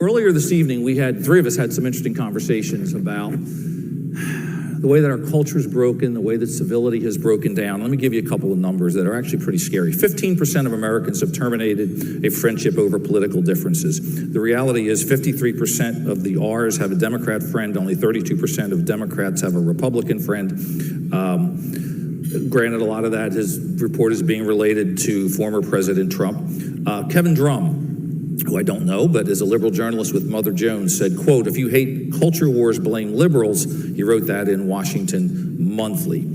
Earlier this evening, three of us had some interesting conversations about the way that our culture is broken, the way that civility has broken down. Let me give you a couple of numbers that are actually pretty scary. 15% of Americans have terminated a friendship over political differences. The reality is 53% of the R's have a Democrat friend, only 32% of Democrats have a Republican friend. Granted, a lot of that report is being related to former President Trump. Kevin Drum, who I don't know, but is a liberal journalist with Mother Jones, said, quote, "If you hate culture wars, blame liberals." He wrote that in Washington Monthly.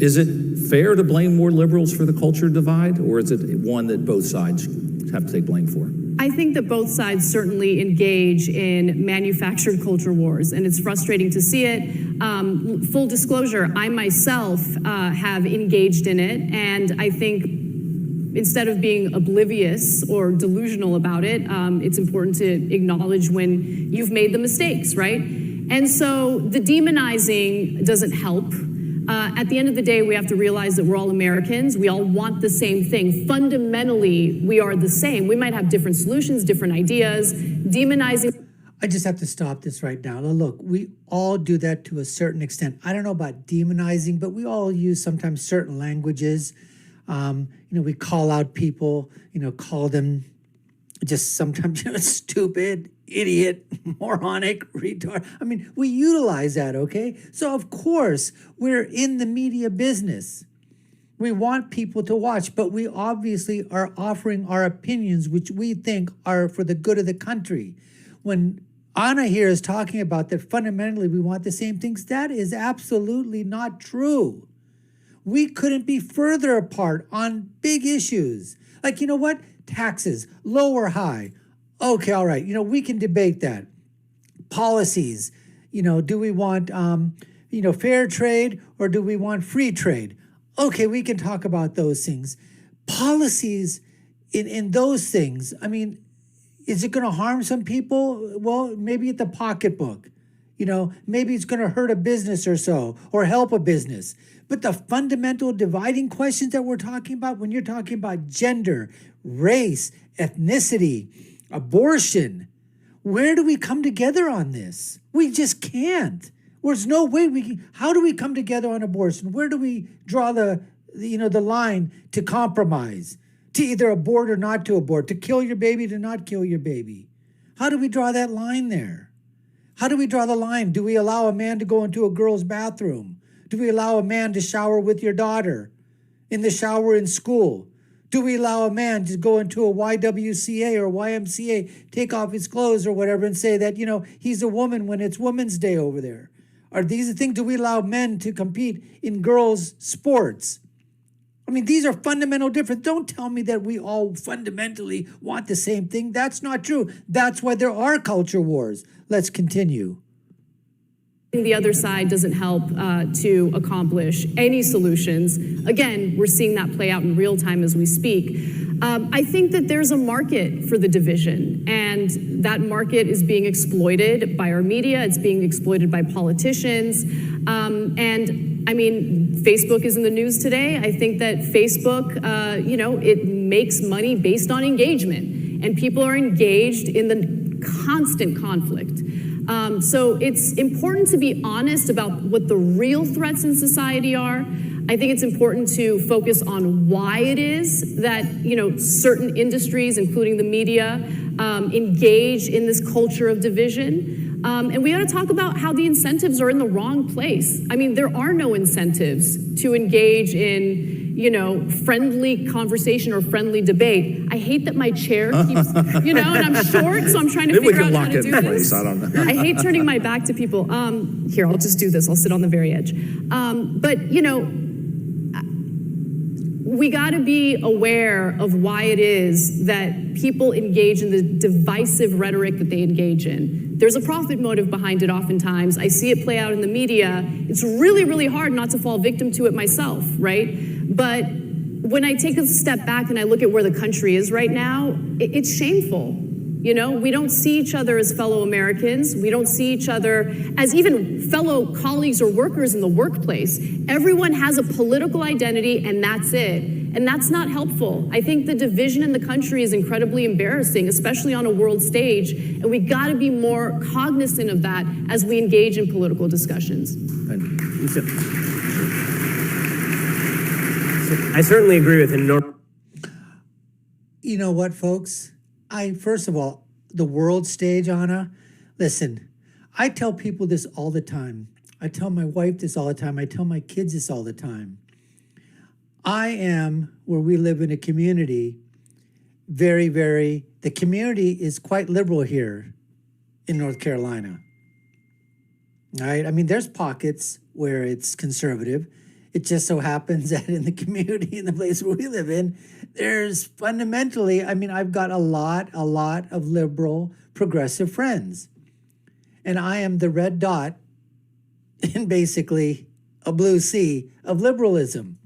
Is it fair to blame more liberals for the culture divide, or is it one that both sides have to take blame for? I think that both sides certainly engage in manufactured culture wars, and it's frustrating to see it. Full disclosure, I myself have engaged in it, and I think instead of being oblivious or delusional about it, it's important to acknowledge when you've made the mistakes, right? And so the demonizing doesn't help. At the end of the day, we have to realize that we're all Americans. We all want the same thing. Fundamentally, we are the same. We might have different solutions, different ideas. Demonizing. I just have to stop this right now. Now, look, we all do that to a certain extent. I don't know about demonizing, but we all use sometimes certain languages. We call out people, call them just sometimes, stupid, idiot, moronic, retard. I mean, we utilize that, okay? So, of course, we're in the media business. We want people to watch, but we obviously are offering our opinions, which we think are for the good of the country. When Ana here is talking about that fundamentally we want the same things, that is absolutely not true. We couldn't be further apart on big issues. Like, you know what? Taxes, low or high. Okay, all right. We can debate that. Policies, do we want, fair trade or do we want free trade? Okay, we can talk about those things. Policies in those things, I mean, is it going to harm some people? Well, maybe at the pocketbook. Maybe it's going to hurt a business or so, or help a business. But the fundamental dividing questions that we're talking about, when you're talking about gender, race, ethnicity, abortion, where do we come together on this? We just can't. There's no way we can. How do we come together on abortion? Where do we draw the line to compromise, to either abort or not to abort, to kill your baby, to not kill your baby? How do we draw that line there? How do we draw the line? Do we allow a man to go into a girl's bathroom? Do we allow a man to shower with your daughter in the shower in school? Do we allow a man to go into a YWCA or YMCA, take off his clothes or whatever and say that, he's a woman when it's Women's Day over there? Are these the things? Do we allow men to compete in girls' sports? I mean, these are fundamental different. Don't tell me that we all fundamentally want the same thing. That's not true. That's why there are culture wars. Let's continue. The other side doesn't help to accomplish any solutions. Again, we're seeing that play out in real time as we speak. I think that there's a market for the division, and that market is being exploited by our media. It's being exploited by politicians. And I mean, Facebook is in the news today. I think that Facebook, it makes money based on engagement, and people are engaged in the constant conflict. So it's important to be honest about what the real threats in society are. I think it's important to focus on why it is that, certain industries, including the media, engage in this culture of division. And we got to talk about how the incentives are in the wrong place. I mean, there are no incentives to engage in, friendly conversation or friendly debate. I hate that my chair keeps, and I'm short, so I'm trying to figure out how to do this. I don't know. I hate turning my back to people. Here, I'll just do this. I'll sit on the very edge. But we got to be aware of why it is that people engage in the divisive rhetoric that they engage in. There's a profit motive behind it oftentimes. I see it play out in the media. It's really, really hard not to fall victim to it myself, right? But when I take a step back and I look at where the country is right now, it's shameful. We don't see each other as fellow Americans. We don't see each other as even fellow colleagues or workers in the workplace. Everyone has a political identity, and that's it. And that's not helpful. I think the division in the country is incredibly embarrassing, especially on a world stage, and we got to be more cognizant of that as we engage in political discussions. I certainly agree with him. You know what, folks? First of all, the world stage, Ana, listen, I tell people this all the time. I tell my wife this all the time. I tell my kids this all the time. I am, where we live in a community, the community is quite liberal here in North Carolina. All right? I mean, there's pockets where it's conservative. It just so happens that in the community, in the place where we live in, there's fundamentally, I mean, I've got a lot of liberal, progressive friends. And I am the red dot in basically a blue sea of liberalism.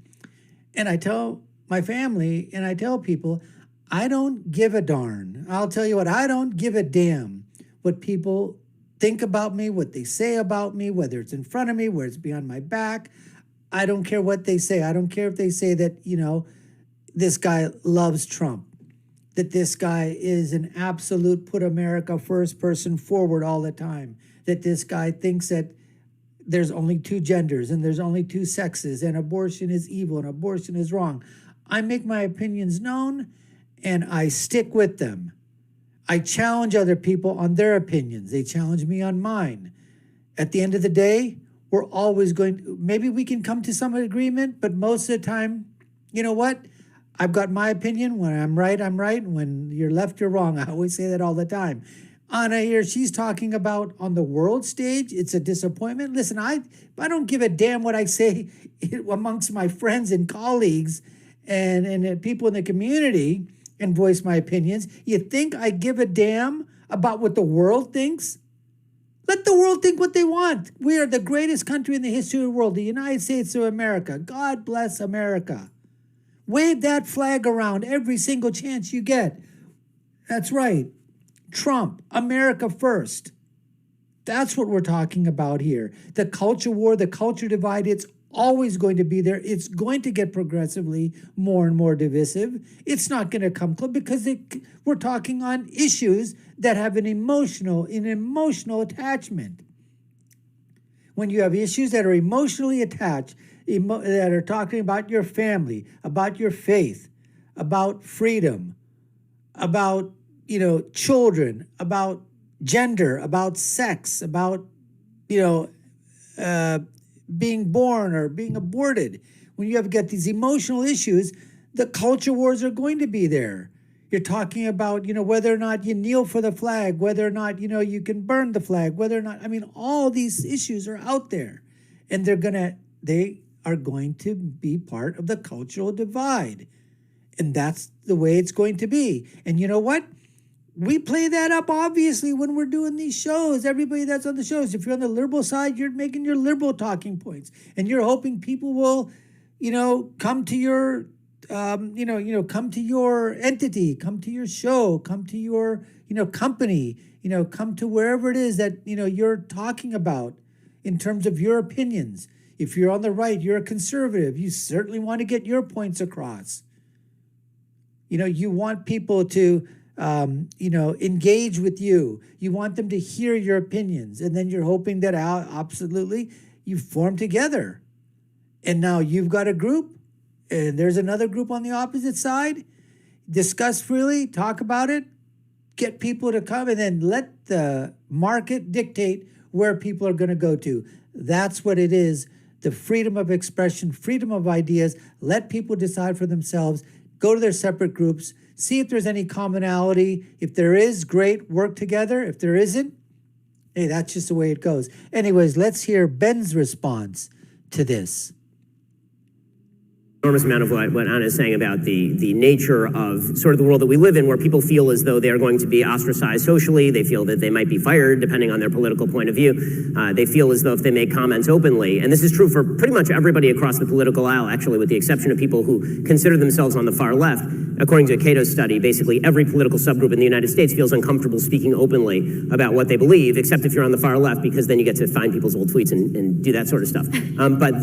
And I tell my family and I tell people, I don't give a darn. I'll tell you what, I don't give a damn what people think about me, what they say about me, whether it's in front of me, whether it's behind my back. I don't care what they say. I don't care if they say that, you know, this guy loves Trump, that this guy is an absolute put America first person forward all the time, that this guy thinks that there's only two genders and there's only two sexes and abortion is evil and abortion is wrong. I make my opinions known and I stick with them. I challenge other people on their opinions. They challenge me on mine. At the end of the day, we're always maybe we can come to some agreement, but most of the time, you know what? I've got my opinion. When I'm right, I'm right. When you're left, you're wrong. I always say that all the time. Ana here, she's talking about on the world stage, it's a disappointment. Listen, I don't give a damn what I say amongst my friends and colleagues and people in the community and voice my opinions. You think I give a damn about what the world thinks? Let the world think what they want. We are the greatest country in the history of the world, the United States of America. God bless America. Wave that flag around every single chance you get. That's right. Trump, America first. That's what we're talking about here. The culture war, the culture divide, it's always going to be there. It's going to get progressively more and more divisive. It's not going to come close because we're talking on issues that have an emotional attachment. When you have issues that are emotionally attached, that are talking about your family, about your faith, about freedom, about, you know, children, about gender, about sex, about, you know, being born or being aborted. When you have got these emotional issues, the culture wars are going to be there. You're talking about, you know, whether or not you kneel for the flag, whether or not, you know, you can burn the flag, whether or not, I mean, all these issues are out there. And they are going to be part of the cultural divide. And that's the way it's going to be. And you know what? We play that up, obviously, when we're doing these shows. Everybody that's on the shows, if you're on the liberal side, you're making your liberal talking points. And you're hoping people will, you know, come to your, come to your entity, come to your show, come to your, you know, company, you know, come to wherever it is that, you know, you're talking about in terms of your opinions. If you're on the right, you're a conservative. You certainly want to get your points across. You know, you want people to, engage with you. You want them to hear your opinions. And then you're hoping that absolutely you form together. And now you've got a group and there's another group on the opposite side. Discuss freely, talk about it, get people to come, and then let the market dictate where people are going to go to. That's what it is. The freedom of expression, freedom of ideas, let people decide for themselves, go to their separate groups, see if there's any commonality. If there is, great, work together. If there isn't, hey, that's just the way it goes. Anyways, let's hear Ben's response to this. Enormous amount of what Ana is saying about the nature of sort of the world that we live in, where people feel as though they are going to be ostracized socially. They feel that they might be fired depending on their political point of view. They feel as though if they make comments openly, and this is true for pretty much everybody across the political aisle, actually, with the exception of people who consider themselves on the far left. According to a Cato study, basically every political subgroup in the United States feels uncomfortable speaking openly about what they believe, except if you're on the far left, because then you get to find people's old tweets and do that sort of stuff. But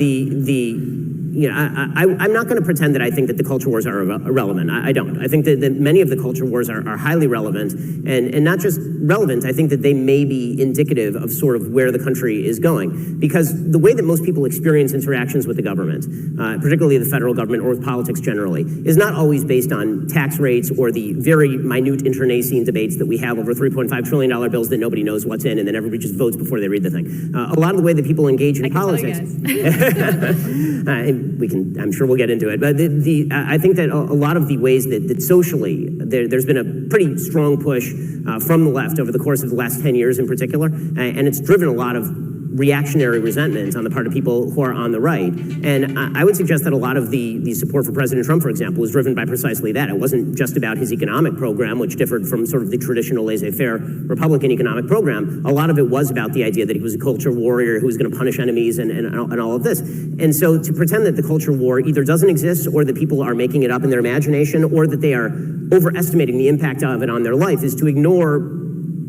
I'm not going to pretend that I think that the culture wars are irrelevant. I don't. I think that many of the culture wars are highly relevant, and not just relevant. I think that they may be indicative of sort of where the country is going, because the way that most people experience interactions with the government, particularly the federal government or with politics generally, is not always based on tax rates or the very minute internecine debates that we have over $3.5 trillion bills that nobody knows what's in, and then everybody just votes before they read the thing. A lot of the way that people engage in politics. I'm sure we'll get into it, but I think that a lot of the ways that socially there's been a pretty strong push from the left over the course of the last 10 years in particular, and it's driven a lot of reactionary resentment on the part of people who are on the right. And I would suggest that a lot of the support for President Trump, for example, was driven by precisely that. It wasn't just about his economic program, which differed from sort of the traditional laissez-faire Republican economic program. A lot of it was about the idea that he was a culture warrior who was going to punish enemies and all of this. And so to pretend that the culture war either doesn't exist, or that people are making it up in their imagination, or that they are overestimating the impact of it on their life, is to ignore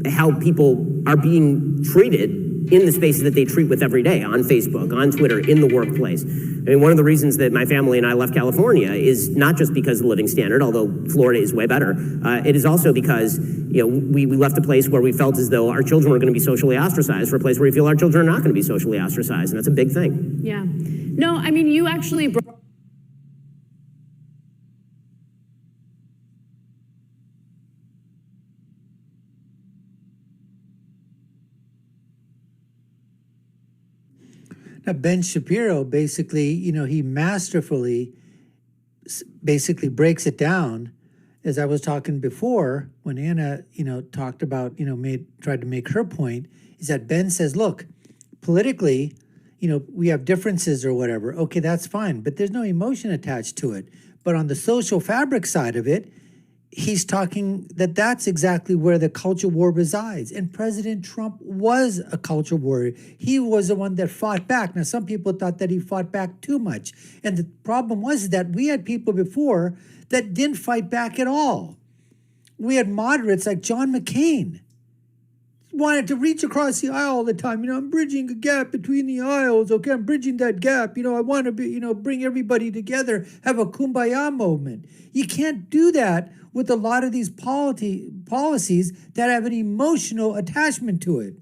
how people are being treated in the spaces that they treat with every day, on Facebook, on Twitter, in the workplace. I mean, one of the reasons that my family and I left California is not just because of the living standard, although Florida is way better. It is also because we left a place where we felt as though our children were going to be socially ostracized for a place where we feel our children are not going to be socially ostracized, and that's a big thing. Yeah. No, I mean, you actually brought Now, Ben Shapiro basically, he masterfully basically breaks it down, as I was talking before when Anna, talked about, tried to make her point, is that Ben says, look, politically, we have differences or whatever. Okay, that's fine, but there's no emotion attached to it. But on the social fabric side of it, he's talking that's exactly where the culture war resides. And President Trump was a culture warrior. He was the one that fought back. Now, some people thought that he fought back too much. And the problem was that we had people before that didn't fight back at all. We had moderates like John McCain. Wanted to reach across the aisle all the time. I'm bridging a gap between the aisles. Okay, I'm bridging that gap. I want to be, bring everybody together, have a kumbaya moment. You can't do that with a lot of these policies that have an emotional attachment to it.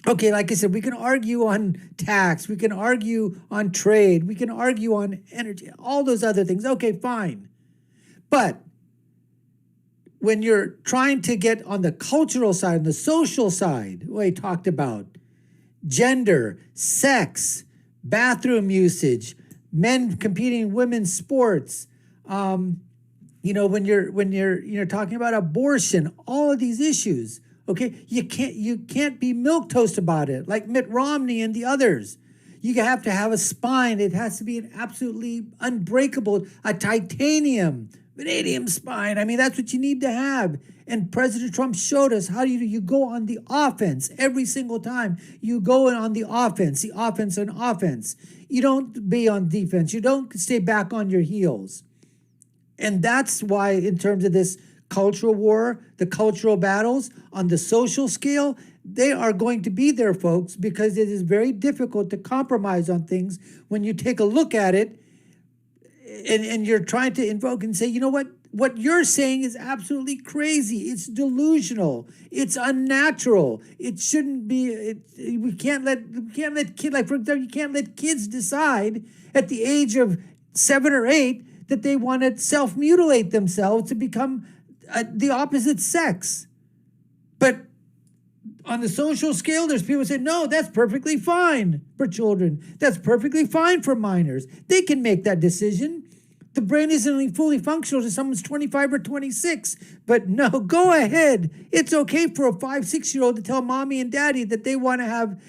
Okay, like I said, we can argue on tax, we can argue on trade, we can argue on energy, all those other things. Okay, fine. But when you're trying to get on the cultural side, on the social side, what I talked about, gender, sex, bathroom usage, men competing in women's sports, when you're talking about abortion, all of these issues, okay, you can't be milquetoast about it, like Mitt Romney and the others. You have to have a spine. It has to be an absolutely unbreakable, a titanium, vanadium spine. I mean, that's what you need to have. And President Trump showed us how you go on the offense every single time. You go on the offense and offense. You don't be on defense. You don't stay back on your heels. And that's why, in terms of this cultural war, the cultural battles on the social scale, they are going to be there, folks, because it is very difficult to compromise on things when you take a look at it and you're trying to invoke and say, what you're saying is absolutely crazy. It's delusional. It's unnatural. It shouldn't be. We can't let kids, like, for example, you can't let kids decide at the age of 7 or 8 that they want to self-mutilate themselves to become the opposite sex. But on the social scale, there's people who say, no, that's perfectly fine for children. That's perfectly fine for minors. They can make that decision. The brain isn't fully functional to someone's 25 or 26. But no, go ahead. It's okay for a 5-6-year-old to tell mommy and daddy that they want to have,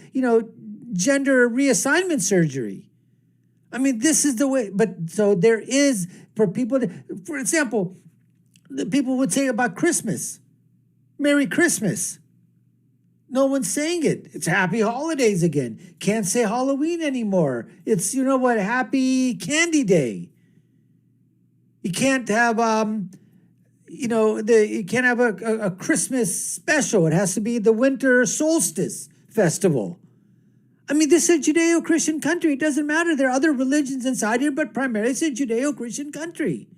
gender reassignment surgery. I mean, this is the way. But so there is, for people, for example, the people would say about Christmas, Merry Christmas. No one's saying it. It's Happy Holidays again. Can't say Halloween anymore. It's, Happy Candy Day. You can't have, you can't have a Christmas special. It has to be the Winter Solstice Festival. I mean, this is a Judeo-Christian country. It doesn't matter. There are other religions inside here, but primarily it's a Judeo-Christian country.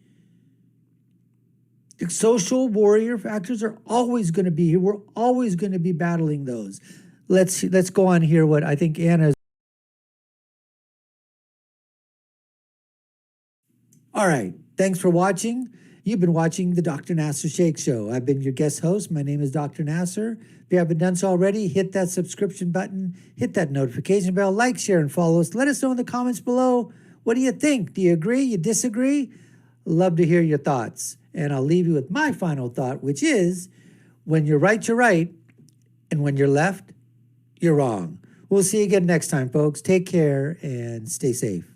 The social warrior factors are always going to be here. We're always going to be battling those. Let's go on here. What I think Anna. All right. Thanks for watching. You've been watching the Dr. Nasir Shaikh Show. I've been your guest host. My name is Dr. Nasir. If you haven't done so already, hit that subscription button, hit that notification bell, like, share, and follow us. Let us know in the comments below. What do you think? Do you agree? You disagree? Love to hear your thoughts. And I'll leave you with my final thought, which is, when you're right, you're right. And when you're left, you're wrong. We'll see you again next time, folks. Take care and stay safe.